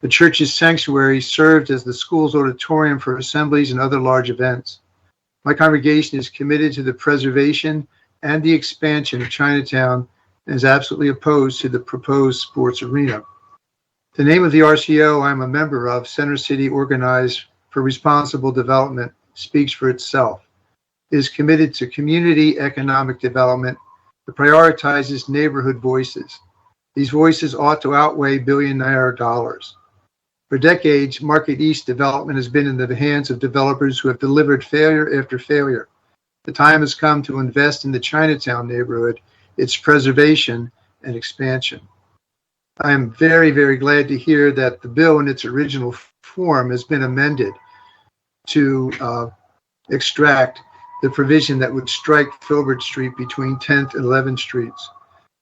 the church's sanctuary served as the school's auditorium for assemblies and other large events. My congregation is committed to the preservation and the expansion of Chinatown and is absolutely opposed to the proposed sports arena. The name of the RCO I'm a member of, Center City Organized for Responsible Development, speaks for itself. It is committed to community economic development that prioritizes neighborhood voices. These voices ought to outweigh billionaire dollars. For decades, Market East development has been in the hands of developers who have delivered failure after failure. The time has come to invest in the Chinatown neighborhood, its preservation and expansion. I am very, very glad to hear that the bill in its original form has been amended to extract the provision that would strike Filbert Street between 10th and 11th Streets.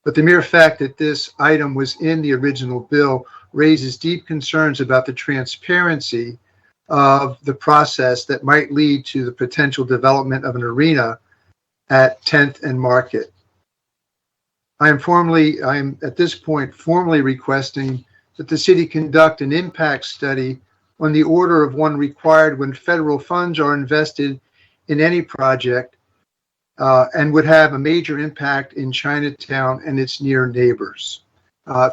But the mere fact that this item was in the original bill raises deep concerns about the transparency of the process that might lead to the potential development of an arena at 10th and Market. I am at this point formally requesting that the city conduct an impact study on the order of one required when federal funds are invested in any project and would have a major impact in Chinatown and its near neighbors.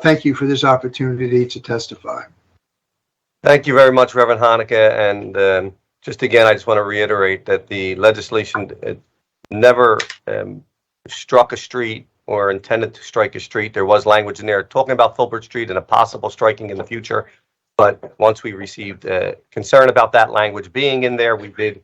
Thank you for this opportunity to testify. Thank you very much, Reverend Hanukkah. And just again, I just want to reiterate that the legislation never struck a street or intended to strike a street. There was language in there talking about Filbert Street and a possible striking in the future. But once we received concern about that language being in there, we did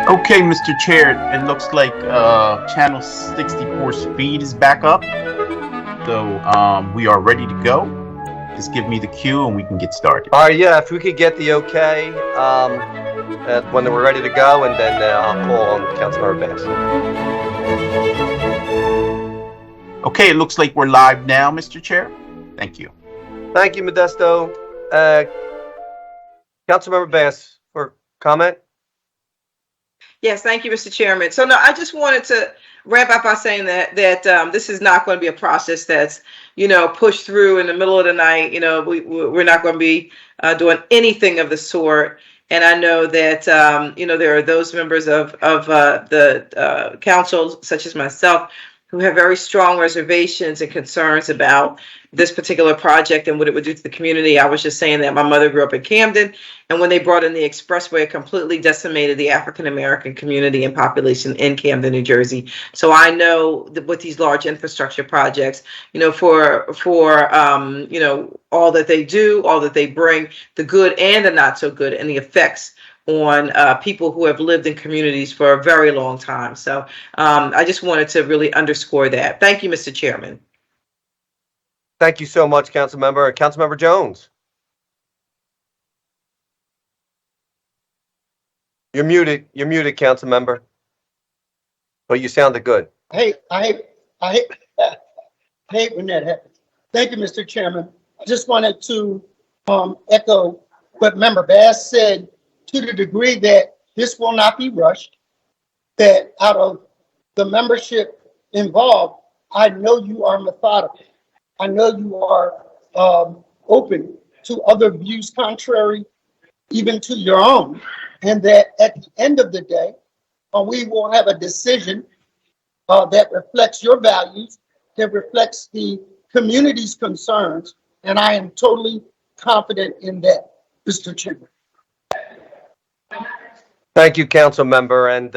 Okay, Mr. Chair, it looks like channel 64 speed is back up. So we are ready to go. Just give me the cue and we can get started. All right, yeah, if we could get the okay when we're ready to go, and then I'll call on Councilmember Bass. Okay, it looks like we're live now, Mr. Chair. Thank you. Thank you, Modesto. Councilmember Bass for comment. Yes, thank you, Mr. Chairman. So no, I just wanted to wrap up by saying that this is not going to be a process that's, pushed through in the middle of the night. We're not going to be doing anything of the sort. And I know that, there are those members of the council, such as myself, who have very strong reservations and concerns about this particular project and what it would do to the community. I was just saying that my mother grew up in Camden, and when they brought in the expressway, it completely decimated the African-American community and population in Camden, New Jersey. So I know that with these large infrastructure projects, for all that they do, all that they bring, the good and the not so good, and the effects on people who have lived in communities for a very long time. So I just wanted to really underscore that. Thank you, Mr. Chairman. Thank you so much, Councilmember. Councilmember Jones. You're muted, Councilmember. But you sounded good. I hate when that happens. Thank you, Mr. Chairman. I just wanted to echo what Member Bass said, to the degree that this will not be rushed, that out of the membership involved, I know you are methodical. I know you are open to other views contrary even to your own, and that at the end of the day, we will have a decision that reflects your values, that reflects the community's concerns, and I am totally confident in that, Mr. Chairman. Thank you, Councilmember, and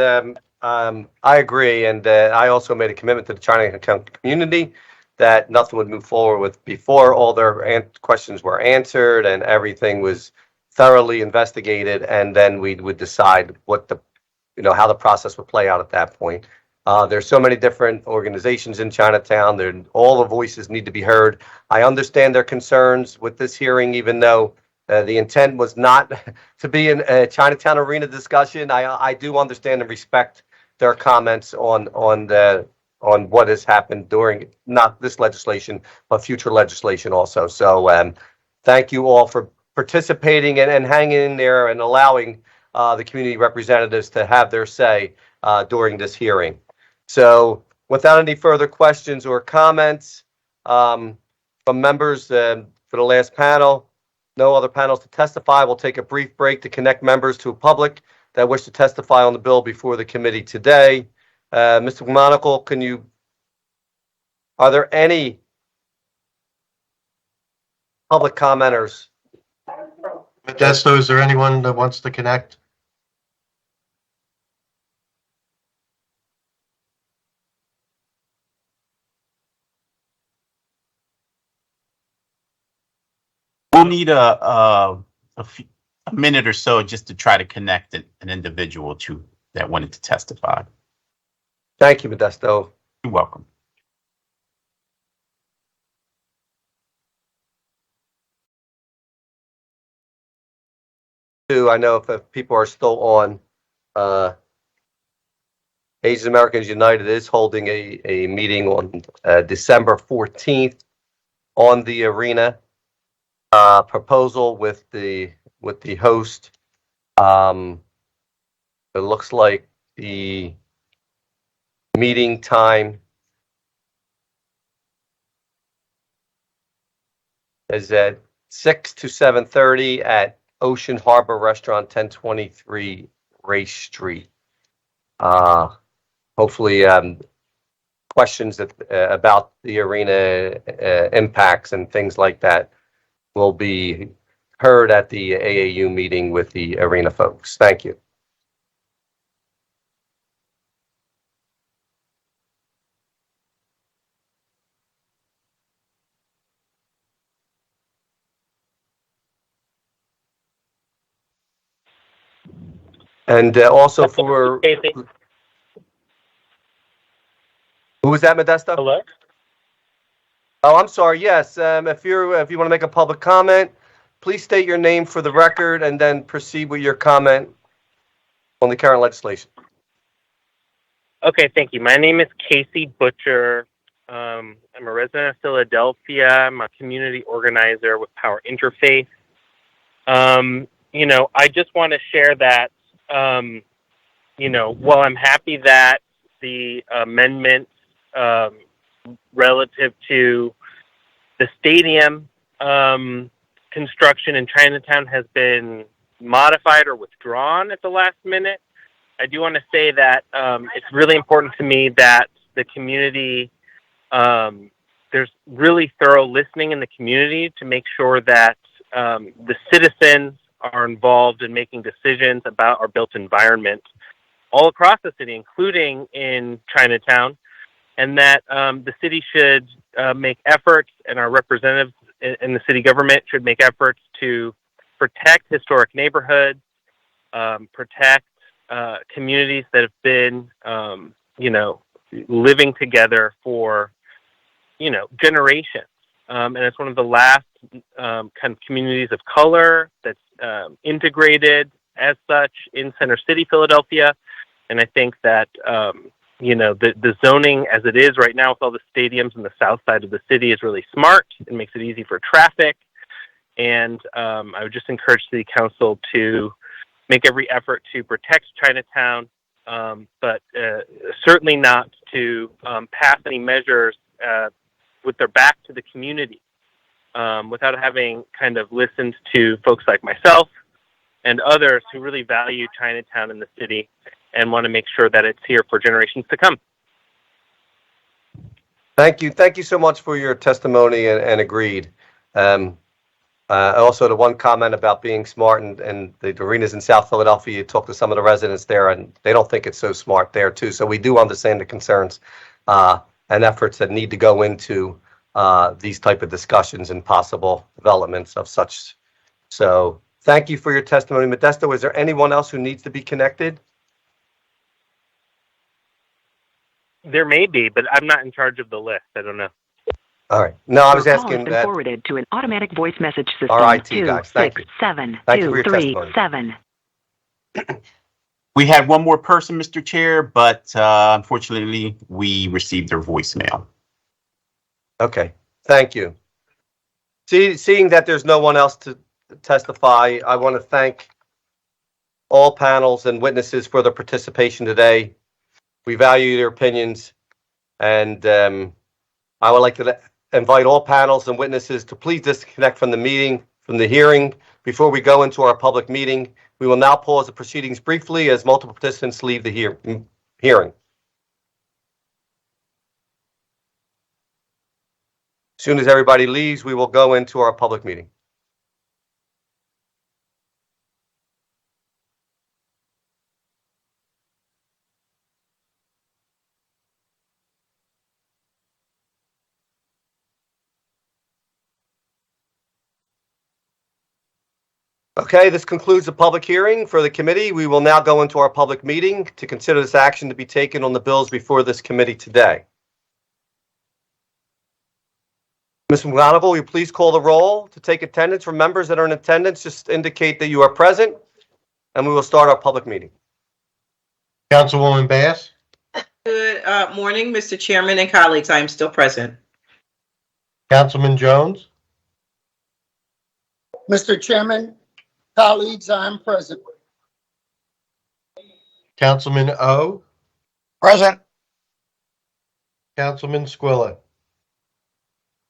I agree. And I also made a commitment to the Chinatown community that nothing would move forward with before all their questions were answered and everything was thoroughly investigated, and then we would decide what how the process would play out at that point. There's so many different organizations in Chinatown. All the voices need to be heard. I understand their concerns with this hearing, even though the intent was not to be in a Chinatown arena discussion. I do understand and respect their comments on what has happened during not this legislation, but future legislation also. So thank you all for participating and hanging in there and allowing the community representatives to have their say during this hearing. So without any further questions or comments from members for the last panel, no other panels to testify. We'll take a brief break to connect members to a public that wish to testify on the bill before the committee today. Mr. Monacle, are there any public commenters? Modesto, is there anyone that wants to connect? We'll need a minute or so just to try to connect an individual that wanted to testify. Thank you, Modesto. You're welcome. I know if people are still on, Asian Americans United is holding a meeting on December 14th on the arena proposal with the host. It looks like the meeting time is at 6 to 7:30 at Ocean Harbor Restaurant, 1023 Race Street. Hopefully, questions about the arena impacts and things like that will be heard at the AAU meeting with the arena folks. Thank you. And also for, Casey. who was that, Modesto? Hello? Oh, I'm sorry. Yes. If you want to make a public comment, please state your name for the record and then proceed with your comment on the current legislation. Okay, thank you. My name is Casey Butcher. I'm a resident of Philadelphia. I'm a community organizer with Power Interfaith. I just want to share that, while I'm happy that the amendment relative to the stadium construction in Chinatown has been modified or withdrawn at the last minute, I do want to say that it's really important to me that the community, there's really thorough listening in the community to make sure that the citizens are involved in making decisions about our built environment all across the city, including in Chinatown, and that the city should make efforts, and our representatives in the city government should make efforts to protect historic neighborhoods, protect communities that have been, living together for, generations. And it's one of the last kind of communities of color that's integrated as such in Center City, Philadelphia. And I think that, the zoning as it is right now with all the stadiums in the south side of the city is really smart. It makes it easy for traffic. And I would just encourage City Council to make every effort to protect Chinatown, but certainly not to pass any measures with their back to the community without having kind of listened to folks like myself and others who really value Chinatown in the city and want to make sure that it's here for generations to come. Thank you. Thank you so much for your testimony and agreed. Also, the one comment about being smart and the arenas in South Philadelphia, you talk to some of the residents there and they don't think it's so smart there too. So we do understand the concerns and efforts that need to go into these type of discussions and possible developments of such. So thank you for your testimony. Modesto, is there anyone else who needs to be connected? There may be, but I'm not in charge of the list. I don't know. All right. No, I was asking that. Forwarded to an automatic voice message system. Our IT guys, thank you. 7 Thank you for 2 your 3 testimony. 7. We had one more person, Mr. Chair, but unfortunately, we received their voicemail. Okay. Thank you. Seeing that there's no one else to testify, I want to thank all panels and witnesses for their participation today. We value their opinions, and I would like to invite all panels and witnesses to please disconnect from the hearing before we go into our public meeting. We will now pause the proceedings briefly as multiple participants leave the hearing. As soon as everybody leaves, we will go into our public meeting. Okay, this concludes the public hearing for the committee. We will now go into our public meeting to consider this action to be taken on the bills before this committee today. Ms. McGonigal, will you please call the roll to take attendance? For members that are in attendance, just indicate that you are present, and we will start our public meeting. Councilwoman Bass? Good morning, Mr. Chairman and colleagues. I am still present. Councilman Jones? Mr. Chairman, colleagues, I'm present. Councilman O? Present. Councilman Squilla?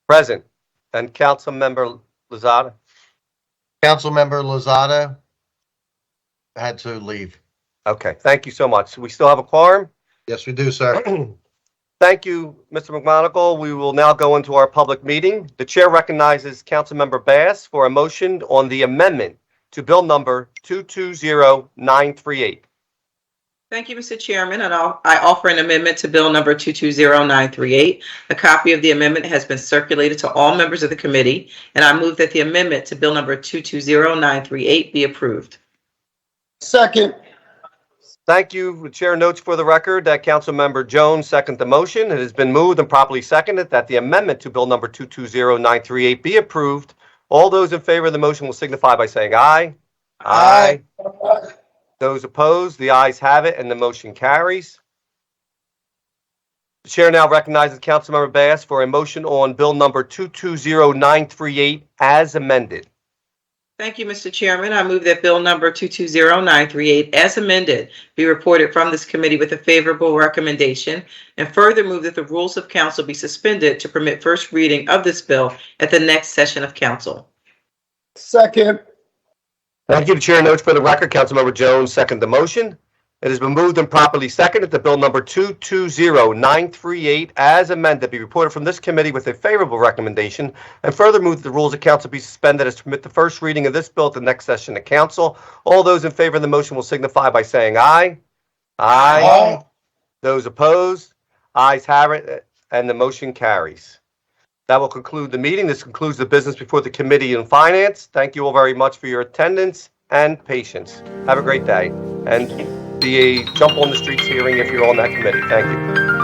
Present. And Councilmember Lozada? Councilmember Lozada had to leave. Okay, thank you so much. We still have a quorum? Yes, we do, sir. Thank you, Mr. McMonagle. We will now go into our public meeting. The chair recognizes Councilmember Bass for a motion on the amendment to bill number 220938. Thank you, Mr. Chairman, and I offer an amendment to bill number 220938. A copy of the amendment has been circulated to all members of the committee, and I move that the amendment to bill number 220938 be approved. Second. Thank you. The chair notes for the record that Councilmember Jones seconded the motion. It has been moved and properly seconded that the amendment to Bill number 220938 be approved. All those in favor of the motion will signify by saying aye. Aye. Those opposed, the ayes have it, and the motion carries. The chair now recognizes Councilmember Bass for a motion on Bill number 220938 as amended. Thank you, Mr. Chairman. I move that Bill number 220938 as amended be reported from this committee with a favorable recommendation, and further move that the rules of council be suspended to permit first reading of this bill at the next session of council. Second. Thank you. The chair notes for the record, Councilmember Jones seconded the motion. It has been moved and properly seconded that Bill number 220938 as amended be reported from this committee with a favorable recommendation, and further move that the rules of council be suspended as to permit the first reading of this bill at the next session of council. All those in favor of the motion will signify by saying aye. Aye. Those opposed, ayes have it, and the motion carries. That will conclude the meeting. This concludes the business before the Committee on Finance. Thank you all very much for your attendance and patience. Have a great day, and be a jump on the streets hearing if you're on that committee. Thank you.